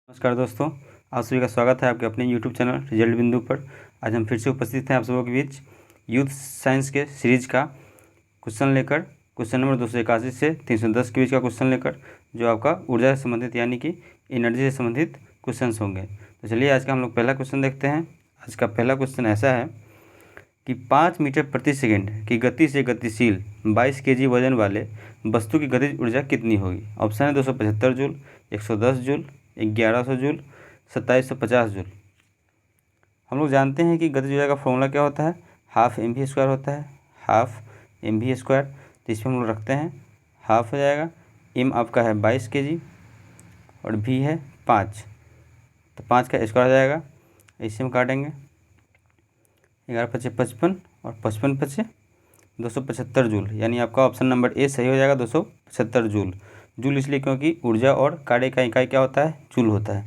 नमस्कार दोस्तों, आप सभी का स्वागत है आपके अपने YouTube चैनल रिजल्ट बिंदु पर। आज हम फिर से उपस्थित हैं आप सबों के बीच यूथ साइंस के सीरीज का क्वेश्चन लेकर, क्वेश्चन नंबर 281 से 310 के बीच का क्वेश्चन लेकर, जो आपका ऊर्जा से संबंधित यानी कि एनर्जी से संबंधित क्वेश्चन होंगे। तो चलिए आज का हम लोग पहला क्वेश्चन देखते हैं। आज का पहला क्वेश्चन ऐसा है कि 5 मीटर प्रति सेकेंड की गति से गतिशील 22 kg वजन वाले वस्तु की गतिज ऊर्जा कितनी होगी। ऑप्शन है 275 जूल, 110 जूल, 1100 जूल, 2750 जूल। हम लोग जानते हैं कि गतिज ऊर्जा का फॉर्मूला क्या होता है, हाफ mv² होता है, हाफ mv²। तो इसमें हम लोग रखते हैं हाफ हो जाएगा, m आपका है 22 kg और v है 5, तो 5 का स्क्वायर हो जाएगा। इसे हम काटेंगे, 11 पचे 55 और 55 पचे 275 जूल, यानी आपका ऑप्शन नंबर ए सही हो जाएगा, 275 जूल। जूल इसलिए क्योंकि ऊर्जा और कार्य का इकाई क्या होता है, जूल होता है।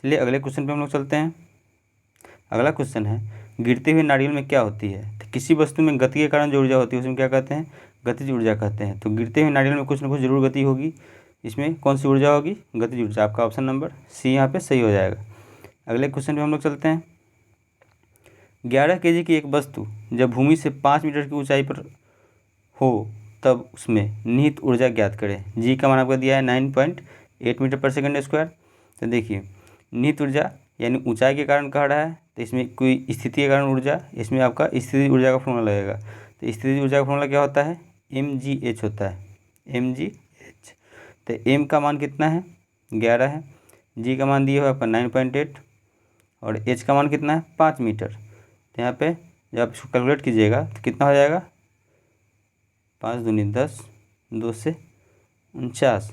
चलिए अगले क्वेश्चन पे हम लोग चलते हैं। अगला क्वेश्चन है, गिरते हुए नारियल में क्या होती है। तो किसी वस्तु में गति के कारण जो ऊर्जा होती है उसमें क्या कहते हैं, गतिज ऊर्जा कहते हैं। तो गिरते हुए नारियल में कुछ ना कुछ जरूर गति होगी, इसमें कौन सी ऊर्जा होगी, गतिज ऊर्जा। आपका ऑप्शन नंबर सी यहाँ पे सही हो जाएगा। अगले क्वेश्चन पे हम लोग चलते हैं। 11 kg की एक वस्तु जब भूमि से 5 मीटर की ऊंचाई पर हो तब उसमें निहित ऊर्जा ज्ञात करें। जी का मान आपका दिया है 9.8 मीटर पर सेकंड स्क्वायर। तो देखिए निहित ऊर्जा यानी ऊंचाई के कारण कह रहा है, तो इसमें कोई स्थिति के कारण ऊर्जा, इसमें आपका स्थिति ऊर्जा का फॉर्मूला लगेगा। तो स्थिति ऊर्जा का फॉर्मूला क्या होता है, mgh होता है, mgh। तो m का मान कितना है, 11 है, g का मान दिया हुआ आपका 9.8 और h का मान कितना है, 5 मीटर। तो यहाँ पे जब आप इसको कैलकुलेट कीजिएगा तो कितना हो जाएगा, 5 दूनी 10, 2 से 49,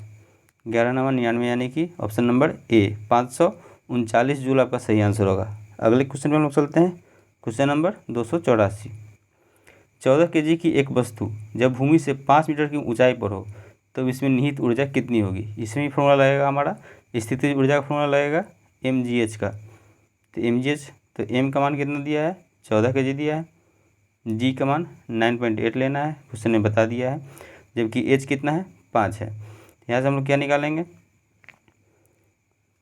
11 नवा 99, यानी कि ऑप्शन नंबर ए 539 जूल आपका सही आंसर होगा। अगले क्वेश्चन पे हम लोग चलते हैं। Question number 284। 14 kg की एक वस्तु जब भूमि से 5 मीटर की ऊंचाई पर हो तो इसमें निहित ऊर्जा कितनी होगी। इसमें भी फॉर्मूला लगेगा हमारा स्थिति ऊर्जा का फॉर्मूला लगेगा mgh का। तो mgh, तो m का मान कितना दिया है, 14 kg दिया है, जी का मान 9.8 लेना है, क्वेश्चन ने बता दिया है, जबकि एच कितना है, 5 है। यहाँ से हम लोग क्या निकालेंगे,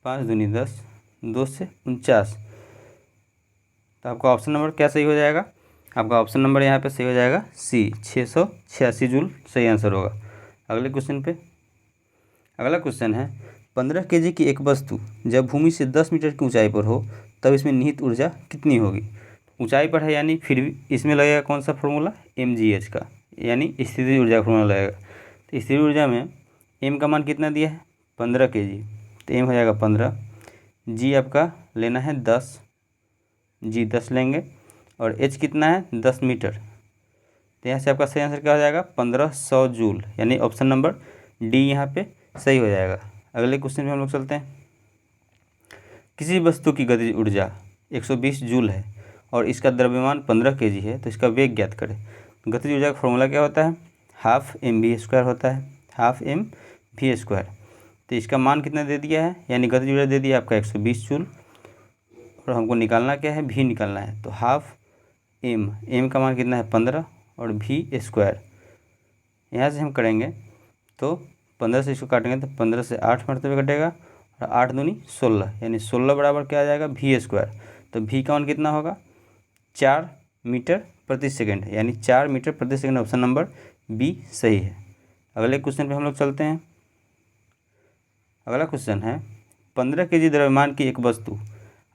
5 दूनी 10, 2 से 49। तो आपका ऑप्शन नंबर क्या सही हो जाएगा, आपका ऑप्शन नंबर यहाँ पे सही हो जाएगा सी, 686 जूल सही आंसर होगा। अगले क्वेश्चन पे, अगला क्वेश्चन है, 15 kg की एक वस्तु जब भूमि से 10 मीटर की ऊंचाई पर हो तब इसमें निहित ऊर्जा कितनी होगी। ऊंचाई पर है यानी फिर भी इसमें लगेगा कौन सा फॉर्मूला, mgh का, यानी स्थिति ऊर्जा का फॉर्मूला लगेगा। तो स्थिति ऊर्जा में m का मान कितना दिया है, 15 kg, तो m हो जाएगा 15, g आपका लेना है 10, जी 10 लेंगे, और h कितना है 10 मीटर। तो यहाँ से आपका सही आंसर क्या हो जाएगा, 1500 जूल, यानी ऑप्शन नंबर डी यहाँ पे सही हो जाएगा। अगले क्वेश्चन में हम लोग चलते हैं। किसी वस्तु की गतिज ऊर्जा 120 जूल है और इसका द्रव्यमान 15 kg है, तो इसका वेग ज्ञात करें। गतिज ऊर्जा का फॉर्मूला क्या होता है, हाफ mv² होता है, हाफ mv²। तो इसका मान कितना दे दिया है, यानी गतिज ऊर्जा दे दिया आपका 120 जूल, और हमको निकालना क्या है, v निकालना है। तो हाफ m का मान कितना है 15 और v²। यहाँ से हम करेंगे तो 15 से इसको काटेंगे तो 15 से 8 मरतबे कटेगा, और 8 दूनी 16, यानी 16 बराबर क्या आ जाएगा, v²। तो v का मान कितना होगा, 4 मीटर प्रति सेकंड, यानी 4 मीटर प्रति सेकंड, ऑप्शन नंबर बी सही है। अगले क्वेश्चन पे हम लोग चलते हैं। अगला क्वेश्चन है, 15 kg द्रव्यमान की एक वस्तु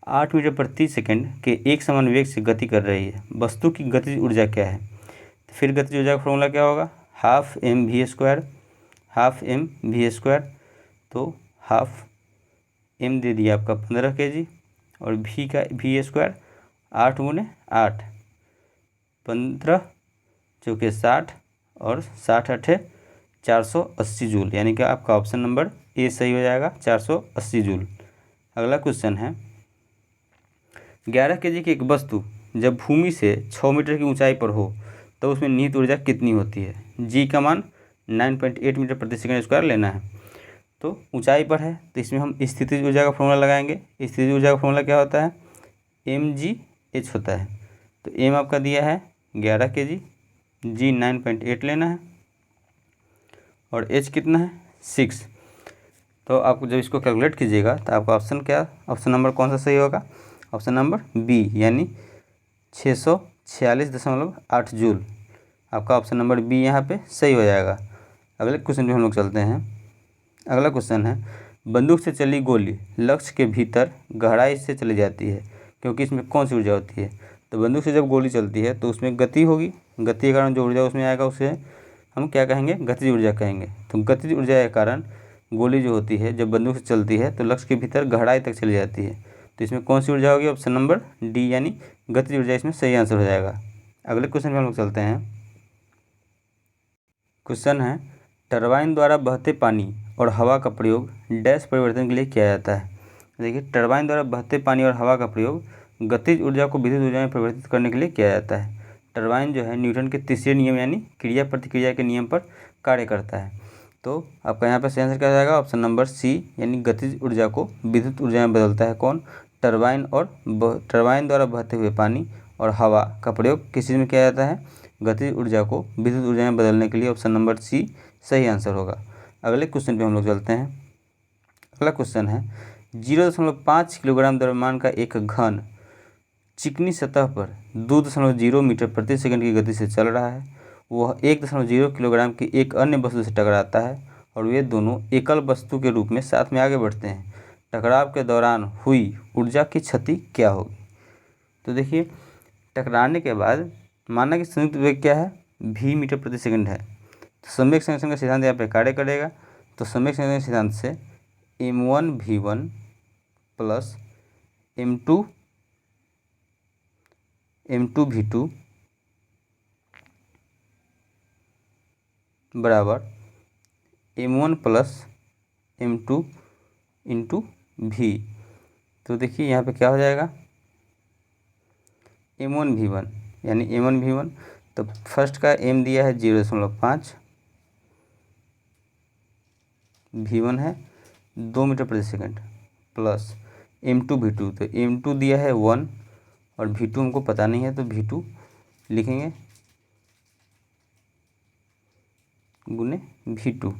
8 मीटर प्रति सेकंड के एक समान वेग से गति कर रही है, वस्तु की गतिज ऊर्जा क्या है। तो फिर गतिज ऊर्जा का फॉर्मूला क्या होगा, हाफ mv², हाफ mv²। तो हाफ m दे दिया आपका 15 kg और v का v², 8 गुने 8, 15 चौके 60 और 60 अठे 480 जूल, यानी कि आपका ऑप्शन नंबर ए सही हो जाएगा, 480 जूल। अगला क्वेश्चन है, 11 kg की एक वस्तु जब भूमि से 6 मीटर की ऊंचाई पर हो तो उसमें निहित ऊर्जा कितनी होती है। जी का मान 9.8 मीटर प्रति सेकंड स्क्वायर लेना है। तो ऊंचाई पर है तो इसमें हम स्थितिज ऊर्जा का फॉर्मूला लगाएंगे। स्थितिज ऊर्जा का फॉर्मूला क्या होता है, mgh होता है। तो m आपका दिया है 11 kg, g 9.8 लेना है, और h कितना है 6। तो आपको जब इसको कैलकुलेट कीजिएगा तो आपका ऑप्शन नंबर कौन सा सही होगा? ऑप्शन नंबर बी यानी 646.8 जूल। आपका ऑप्शन नंबर बी यहाँ पे सही हो जाएगा। अगले क्वेश्चन पे हम लोग चलते हैं। अगला क्वेश्चन है, बंदूक से चली गोली लक्ष्य के भीतर गहराई से चली जाती है क्योंकि इसमें कौन सी ऊर्जा होती है? तो बंदूक से जब गोली चलती है तो उसमें गति होगी, गति के कारण जो ऊर्जा उसमें आएगा उसे हम क्या कहेंगे? गतिज ऊर्जा कहेंगे। तो गतिज ऊर्जा के कारण गोली जो होती है जब बंदूक से चलती है तो लक्ष्य के भीतर गहराई तक चली जाती है। तो इसमें कौन सी ऊर्जा होगी? ऑप्शन नंबर डी यानी गतिज ऊर्जा इसमें सही आंसर हो जाएगा। अगले क्वेश्चन पे हम लोग चलते हैं। क्वेश्चन है, टरबाइन द्वारा बहते पानी और हवा का प्रयोग डैश परिवर्तन के लिए किया जाता है। देखिए, टरबाइन द्वारा बहते पानी और हवा का प्रयोग गतिज ऊर्जा को विद्युत ऊर्जा में परिवर्तित करने के लिए किया जाता है। टरबाइन जो है न्यूटन के तीसरे नियम यानी क्रिया प्रतिक्रिया के नियम पर कार्य करता है। तो आपका यहाँ पर सही आंसर क्या हो जाएगा? ऑप्शन नंबर सी यानी गतिज ऊर्जा को विद्युत ऊर्जा में बदलता है कौन? टरबाइन। और टरबाइन द्वारा बहते हुए पानी और हवा का प्रयोग किस चीज़ में किया जाता है? गतिज ऊर्जा को विद्युत ऊर्जा में बदलने के लिए ऑप्शन नंबर सी सही आंसर होगा। अगले क्वेश्चन पे हम लोग चलते हैं। अगला क्वेश्चन है, 0.5 किलोग्राम द्रव्यमान का एक घन चिकनी सतह पर 2.0 मीटर प्रति सेकंड की गति से चल रहा है। वह 1.0 किलोग्राम की एक अन्य वस्तु से टकराता है और वे दोनों एकल वस्तु के रूप में साथ में आगे बढ़ते हैं। टकराव के दौरान हुई ऊर्जा की क्षति क्या होगी? तो देखिए, टकराने के बाद माना कि संयुक्त वेग क्या है? v मीटर प्रति सेकंड है। तो सम्यक संघर्षण का सिद्धांत यहाँ पे कार्य करेगा। तो सम्यक संघर्षण के सिद्धांत से m1v1 प्लस m2v2 बराबर m1 plus m2 into v। तो देखिए यहाँ पे क्या हो जाएगा? m1v1 यानी m1v1, तो फर्स्ट का m दिया है 0.5, v1 है 2 मीटर प्रति सेकंड प्लस m2v2, तो m2 दिया है 1 और v2 हमको पता नहीं है तो v2 लिखेंगे गुने v2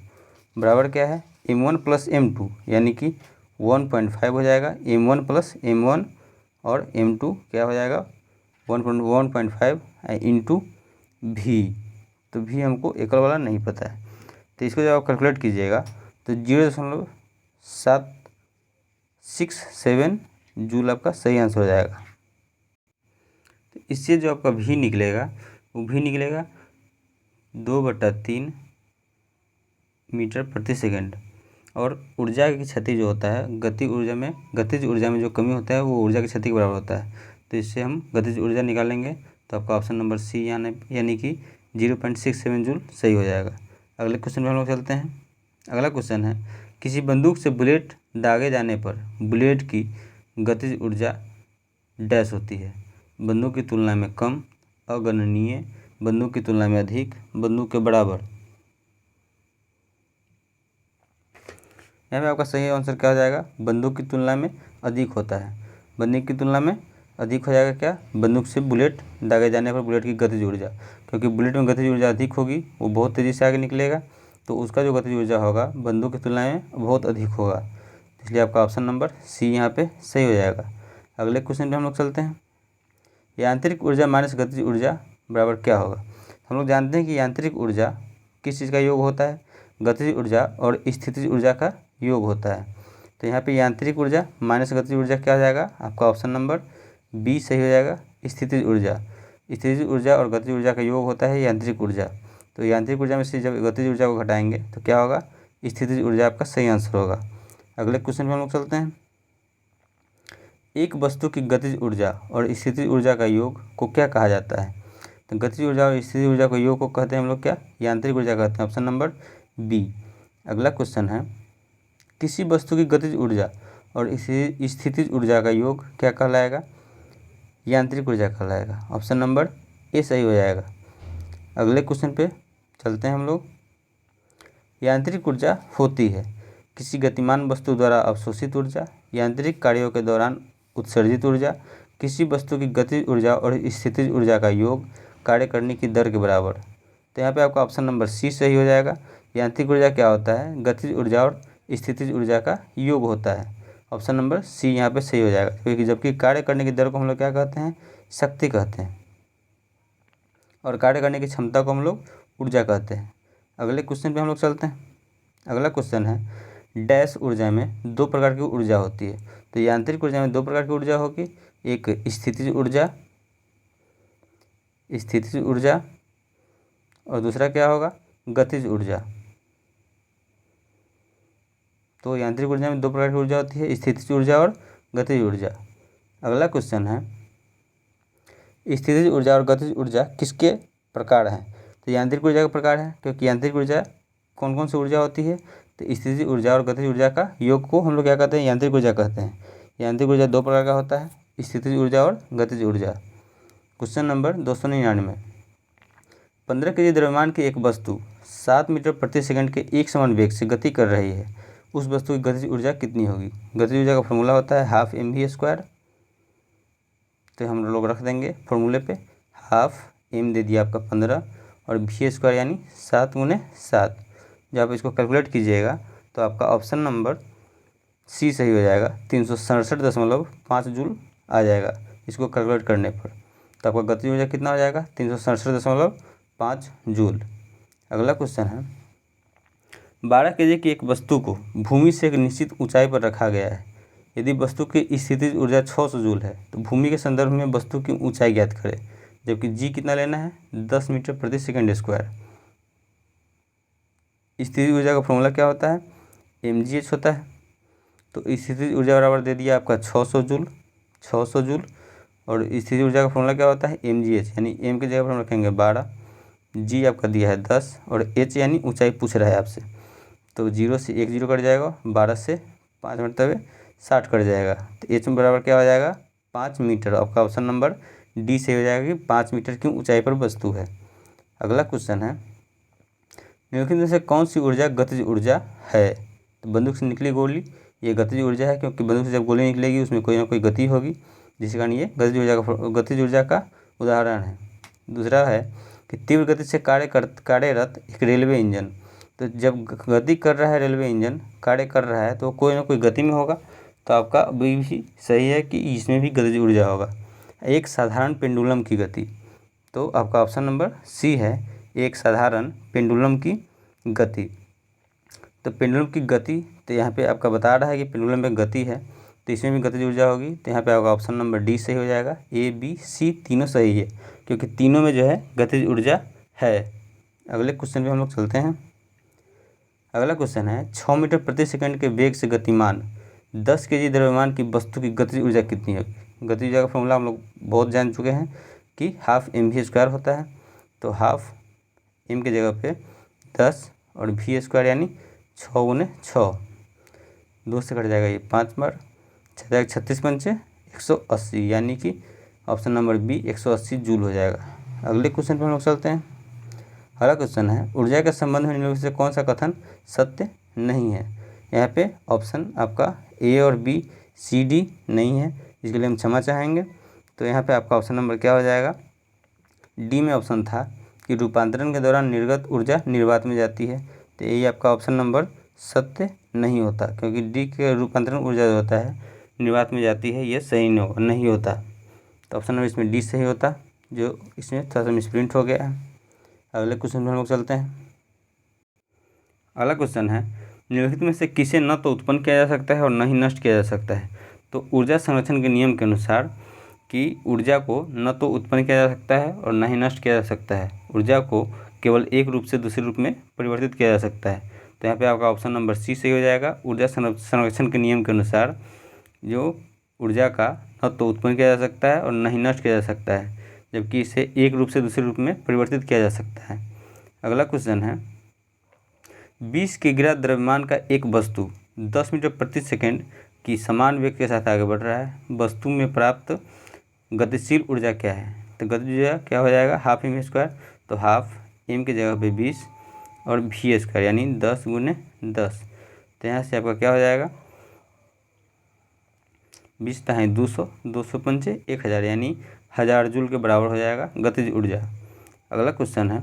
बराबर क्या है? m1 प्लस m2 यानी कि 1.5 हो जाएगा। m1 प्लस m1 और m2 क्या हो जाएगा? 1.5 इंटू v। तो v हमको एकल वाला नहीं पता है, तो इसको जब आप कैलकुलेट कीजिएगा तो 0.767 जूल आपका सही आंसर हो जाएगा। तो इससे जो आपका v निकलेगा वो v निकलेगा 2/3 मीटर प्रति सेकंड। और ऊर्जा की क्षति जो होता है गतिज ऊर्जा में जो कमी होता है वो ऊर्जा की क्षति के बराबर होता है। तो इससे हम गतिज ऊर्जा निकालेंगे तो आपका ऑप्शन नंबर सी यानी कि 0.67 जूल सही हो जाएगा। अगले क्वेश्चन में हम लोग चलते हैं। अगला क्वेश्चन है, किसी बंदूक से बुलेट दागे जाने पर बुलेट की गतिज ऊर्जा डैश होती है? बंदूक की तुलना में कम, अगणनीय, बंदूक की तुलना में अधिक, बंदूक के बराबर। यहाँ पे आपका सही आंसर क्या हो जाएगा? बंदूक की तुलना में अधिक होता है। बंदूक की तुलना में अधिक हो जाएगा क्या? बंदूक से बुलेट दागे जाने पर बुलेट की गतिज ऊर्जा, क्योंकि बुलेट में गतिज ऊर्जा अधिक होगी, वो बहुत तेज़ी से आगे निकलेगा, तो उसका जो गतिज ऊर्जा होगा बंदूक की तुलना में बहुत अधिक होगा। इसलिए आपका ऑप्शन नंबर सी यहाँ पे सही हो जाएगा। अगले क्वेश्चन पे हम लोग चलते हैं। यांत्रिक ऊर्जा माइनस गतिज ऊर्जा बराबर क्या होगा? हम लोग जानते हैं कि यांत्रिक ऊर्जा किस चीज़ का योग होता है? गतिज ऊर्जा और स्थितिज ऊर्जा का योग होता है। तो यहाँ पे यांत्रिक ऊर्जा माइनस गतिज ऊर्जा क्या हो जाएगा? आपका ऑप्शन नंबर बी सही हो जाएगा, स्थितिज ऊर्जा। स्थितिज ऊर्जा और गतिज ऊर्जा का योग होता है यांत्रिक ऊर्जा। तो यांत्रिक ऊर्जा में से जब गतिज ऊर्जा को घटाएंगे तो क्या होगा? स्थितिज ऊर्जा आपका सही आंसर होगा। अगले क्वेश्चन में हम लोग चलते हैं। एक वस्तु की गतिज ऊर्जा और स्थितिज ऊर्जा का योग को क्या कहा जाता है? तो गतिज ऊर्जा और स्थितिज ऊर्जा का योग को कहते हैं हम लोग क्या? यांत्रिक ऊर्जा कहते हैं, ऑप्शन नंबर बी। अगला क्वेश्चन है, किसी वस्तु की गतिज ऊर्जा और स्थितिज ऊर्जा का योग क्या कहलाएगा? यांत्रिक ऊर्जा कहलाएगा, ऑप्शन नंबर ए सही हो जाएगा। अगले क्वेश्चन पे चलते हैं हम लोग। यांत्रिक ऊर्जा होती है किसी गतिमान वस्तु द्वारा अवशोषित ऊर्जा, यांत्रिक कार्यों के दौरान उत्सर्जित ऊर्जा, किसी वस्तु की गतिज ऊर्जा और स्थितिज ऊर्जा का योग कार्य करने की दर के बराबर। तो यहाँ पे आपका ऑप्शन नंबर सी सही हो जाएगा। यांत्रिक ऊर्जा क्या होता है? गतिज ऊर्जा और स्थितिज ऊर्जा का योग होता है। ऑप्शन नंबर सी यहाँ पे सही हो जाएगा, क्योंकि जबकि कार्य करने की दर को हम लोग क्या कहते हैं, शक्ति कहते हैं, और कार्य करने की क्षमता को हम लोग ऊर्जा कहते हैं। अगले क्वेश्चन पे हम लोग चलते हैं। अगला क्वेश्चन है, डैश ऊर्जा में दो प्रकार की ऊर्जा होती है। तो यांत्रिक ऊर्जा में दो प्रकार की ऊर्जा होगी, एक स्थितिज ऊर्जा और दूसरा क्या होगा, गतिज ऊर्जा। तो यांत्रिक ऊर्जा में दो प्रकार की ऊर्जा होती है, स्थितिज ऊर्जा और गतिज ऊर्जा। अगला क्वेश्चन है, स्थितिज ऊर्जा और गतिज ऊर्जा किसके प्रकार हैं। तो यांत्रिक ऊर्जा का प्रकार है, क्योंकि यांत्रिक ऊर्जा कौन कौन सी ऊर्जा होती है, तो स्थितिज ऊर्जा और गतिज ऊर्जा का योग को हम लोग क्या कहते हैं, यांत्रिक ऊर्जा कहते हैं। यांत्रिक ऊर्जा दो प्रकार का होता है, स्थितिज ऊर्जा और गतिज ऊर्जा। क्वेश्चन नंबर 299, 15 kg द्रव्यमान की एक वस्तु 7 मीटर प्रति सेकंड के एक समान वेग से गति कर रही है, उस वस्तु की गतिज ऊर्जा कितनी होगी। गतिज ऊर्जा का फॉर्मूला होता है हाफ mv²। तो हम लोग रख देंगे फॉर्मूले पे, हाफ m दे दिया आपका 15 और v² यानी 7 × 7। जब आप इसको कैलकुलेट कीजिएगा तो आपका ऑप्शन नंबर सी सही हो जाएगा, 367.5 जूल आ जाएगा इसको कैलकुलेट करने पर। तो आपका गतिज ऊर्जा कितना हो जाएगा, 367.5 जूल। अगला क्वेश्चन है, 12 kg की एक वस्तु को भूमि से एक निश्चित ऊंचाई पर रखा गया है। यदि वस्तु की स्थितिज ऊर्जा 600 जूल है तो भूमि के संदर्भ में वस्तु की ऊंचाई ज्ञात करें, जबकि जी कितना लेना है, 10 मीटर प्रति सेकंड स्क्वायर। स्थितिज ऊर्जा का फॉर्मूला क्या होता है, mgh होता है। तो स्थितिज ऊर्जा बराबर दे दिया आपका 600 जूल, और स्थितिज ऊर्जा का फॉर्मूला क्या होता है, mgh, यानी m की जगह पर हम रखेंगे 12, जी आपका दिया है 10 और h यानी ऊंचाई पूछ रहा है आपसे। तो 0 से 1 0 कट जाएगा, 12 से 5 मरतबे 60 कट जाएगा। तो h में बराबर क्या हो जाएगा, 5 मीटर। आपका ऑप्शन नंबर डी से हो जाएगा कि 5 मीटर की ऊंचाई पर वस्तु है। अगला क्वेश्चन है, निम्नलिखित में से कौन सी ऊर्जा गतिज ऊर्जा है। तो बंदूक से निकली गोली ये गतिज ऊर्जा है, क्योंकि बंदूक से जब गोली निकलेगी उसमें कोई ना कोई गति होगी, जिसके कारण ये गतिज ऊर्जा का उदाहरण है। दूसरा है कि तीव्र गति से कार्यरत एक रेलवे इंजन। तो जब गति कर रहा है रेलवे इंजन, कार्य कर रहा है, तो कोई ना कोई गति में होगा। तो आपका भी सही है कि इसमें भी गतिज ऊर्जा होगा। एक साधारण पेंडुलम की गति, तो आपका ऑप्शन नंबर सी है, एक साधारण पेंडुलम की गति। तो पेंडुलम की गति, तो यहाँ पे आपका बता रहा है कि पेंडुलम में गति है, तो इसमें भी गतिज ऊर्जा होगी। तो यहाँ पे आपका ऑप्शन नंबर डी सही हो जाएगा, ए बी सी तीनों सही है, क्योंकि तीनों में जो है गतिज ऊर्जा है। अगले क्वेश्चन पे हम लोग चलते हैं। अगला क्वेश्चन है, 6 मीटर प्रति सेकंड के वेग से गतिमान 10 kg द्रव्यमान की वस्तु की गतिज ऊर्जा कितनी होगी। गतिज ऊर्जा का फॉर्मूला हम लोग बहुत जान चुके हैं कि हाफ mv² होता है। तो हाफ m की जगह पे 10 और v² यानी 6 × 6, 2 से कट जाएगा ये 5 बार, 36 पंचे 180, यानी कि ऑप्शन नंबर बी 180 जूल हो जाएगा। अगले क्वेश्चन पर हम लोग चलते हैं। अगला क्वेश्चन है, ऊर्जा के संबंध में निम्नलिखित से कौन सा कथन सत्य नहीं है। यहाँ पे ऑप्शन आपका ए और बी सी डी नहीं है, इसके लिए हम क्षमा चाहेंगे। तो यहाँ पे आपका ऑप्शन नंबर क्या हो जाएगा, डी में ऑप्शन था कि रूपांतरण के दौरान निर्गत ऊर्जा निर्वात में जाती है। तो यही आपका ऑप्शन नंबर सत्य नहीं होता, क्योंकि डी के रूपांतरण ऊर्जा जो होता है निर्वात में जाती है, ये सही नहीं होता। तो ऑप्शन नंबर इसमें डी सही होता, जो इसमें थोड़ा सा मिसप्रिंट हो गया है। अगले क्वेश्चन पर हम लोग चलते हैं। अगला क्वेश्चन है, निम्नलिखित में से किसे न तो उत्पन्न किया जा सकता है और न ही नष्ट किया जा सकता है। तो ऊर्जा संरक्षण के नियम के अनुसार कि ऊर्जा को न तो उत्पन्न किया जा सकता है और न ही नष्ट किया जा सकता है, ऊर्जा को केवल एक रूप से दूसरे रूप में परिवर्तित किया जा सकता है। तो यहाँ पे आपका ऑप्शन नंबर सी सही हो जाएगा। ऊर्जा संरक्षण के नियम के अनुसार जो ऊर्जा का न तो उत्पन्न किया जा सकता है और न ही नष्ट किया जा सकता है, जबकि इसे एक रूप से दूसरे रूप में परिवर्तित किया जा सकता है। अगला क्वेश्चन है, 20 किग्रा द्रव्यमान का एक वस्तु 10 मीटर प्रति सेकंड की समान वेग के साथ आगे बढ़ रहा है। वस्तु में प्राप्त गतिशील ऊर्जा क्या है। तो गतिज ऊर्जा क्या हो जाएगा, हाफ mv²। तो हाफ m की जगह पे 20 और v² यानी 10 × 10। तो यहाँ से आपका क्या हो जाएगा, 20 ताहे 200, 200 पंचे 1000, यानी 1000 जूल के बराबर हो जाएगा गतिज ऊर्जा। अगला क्वेश्चन है,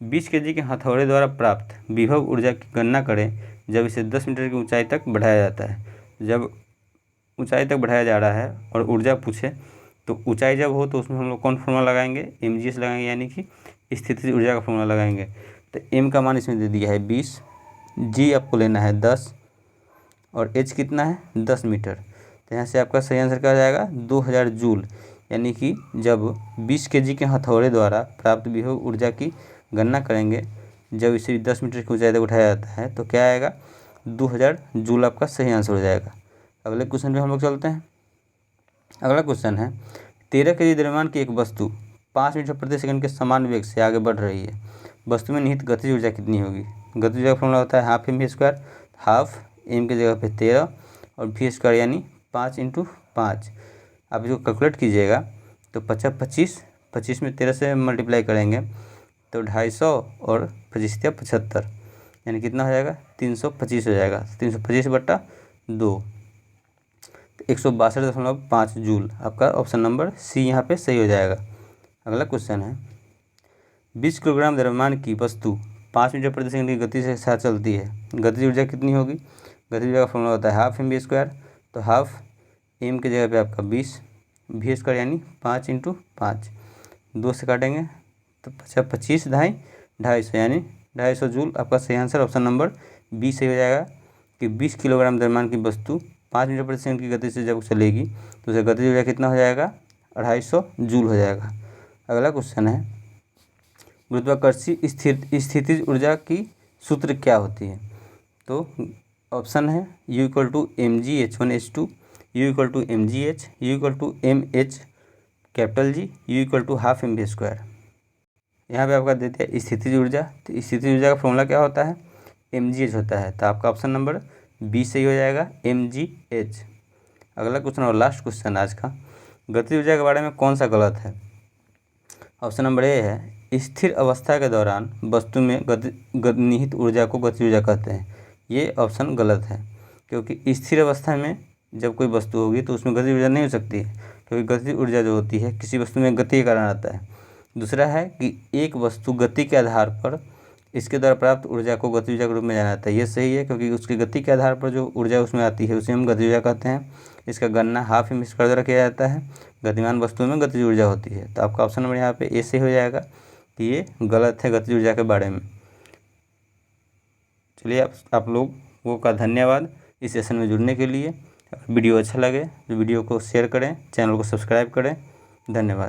20 kg के हथौड़े द्वारा प्राप्त विभव ऊर्जा की गणना करें जब इसे 10 मीटर की ऊंचाई तक बढ़ाया जाता है। जब ऊंचाई तक बढ़ाया जा रहा है और ऊर्जा पूछे तो ऊंचाई जब हो तो उसमें हम लोग कौन फॉर्मूला लगाएंगे, mgs लगाएंगे, यानी कि स्थितिज ऊर्जा का फॉर्मूला लगाएंगे। तो m का मान इसमें दे दिया है 20, g आपको लेना है 10 और h कितना है 10 मीटर। तो यहाँ से आपका सही आंसर क्या हो जाएगा 2000 जूल, यानी कि जब 20 kg के हथौड़े द्वारा प्राप्त विभव ऊर्जा की गणना करेंगे जब इसे 10 मीटर की ऊंचाई तक उठाया जाता है तो क्या आएगा 2000 जूल आपका सही आंसर हो जाएगा। अगले क्वेश्चन पे हम लोग चलते हैं। अगला क्वेश्चन है 13 kg द्रव्यमान की एक वस्तु 5 मीटर प्रति सेकंड के समान वेग से आगे बढ़ रही है। वस्तु में निहित गतिज ऊर्जा कितनी होगी। गतिज ऊर्जा का फॉर्मूला होता है हाफ mv², हाफ m की जगह पे 13 और v² यानी 5 × 5। आप इसको कैलकुलेट कीजिएगा तो 25 में 13 से मल्टीप्लाई करेंगे तो 250 और 25 75, यानी कितना हो जाएगा 325 हो जाएगा। 325/2 162.5 जूल। आपका ऑप्शन नंबर सी यहाँ पे सही हो जाएगा। अगला क्वेश्चन है 20 किलोग्राम द्रव्यमान की वस्तु 5 मीटर प्रति सेकंड की गति के साथ चलती है। गतिज ऊर्जा कितनी होगी। गतिज ऊर्जा का फॉर्मूला होता है हाफ mv², तो हाफ m की जगह पे आपका 20, v² यानी 5 × 5, 2 से काटेंगे तो 25 250 यानी 250 जूल। आपका सही आंसर ऑप्शन नंबर बी सही हो जाएगा कि 20 किलोग्राम द्रव्यमान की वस्तु 5 मीटर प्रति सेकंड की गति से जब चलेगी तो उसे गतिज ऊर्जा कितना हो जाएगा 250 जूल हो जाएगा। अगला क्वेश्चन है गुरुत्वाकर्षी स्थितिज ऊर्जा की सूत्र क्या होती है। तो ऑप्शन है U = mgh1h2, U = mgh, U = mh capital G, U = half mv²। यहाँ पे आपका देते हैं स्थितिज ऊर्जा। तो स्थितिज ऊर्जा का फॉर्मूला क्या होता है mgh होता है। तो आपका ऑप्शन नंबर बी सही हो जाएगा mgh। अगला क्वेश्चन और लास्ट क्वेश्चन आज का, गतिज ऊर्जा के बारे में कौन सा गलत है। ऑप्शन नंबर ए है स्थिर अवस्था के दौरान वस्तु में निहित ऊर्जा को गतिज ऊर्जा कहते हैं। ये ऑप्शन गलत है क्योंकि स्थिर अवस्था में जब कोई वस्तु होगी तो उसमें गतिज ऊर्जा नहीं हो सकती है, क्योंकि गतिज ऊर्जा जो होती है किसी वस्तु में गति के कारण आता है। दूसरा है कि एक वस्तु गति के आधार पर इसके द्वारा प्राप्त ऊर्जा को गतिज ऊर्जा के रूप में जाना जाता है। ये सही है क्योंकि उसकी गति के आधार पर जो ऊर्जा उसमें आती है उसे हम गतिज ऊर्जा कहते हैं। इसका गणना हाफ mv² द्वारा किया जाता है। गतिमान वस्तु में गतिज ऊर्जा होती है। तो आपका ऑप्शन नंबर यहाँ पे ए सही हो जाएगा कि ये गलत है गतिज ऊर्जा के बारे में। चलिए आप लोगों का धन्यवाद इस सेशन में जुड़ने के लिए। वीडियो अच्छा लगे तो वीडियो को शेयर करें, चैनल को सब्सक्राइब करें। धन्यवाद।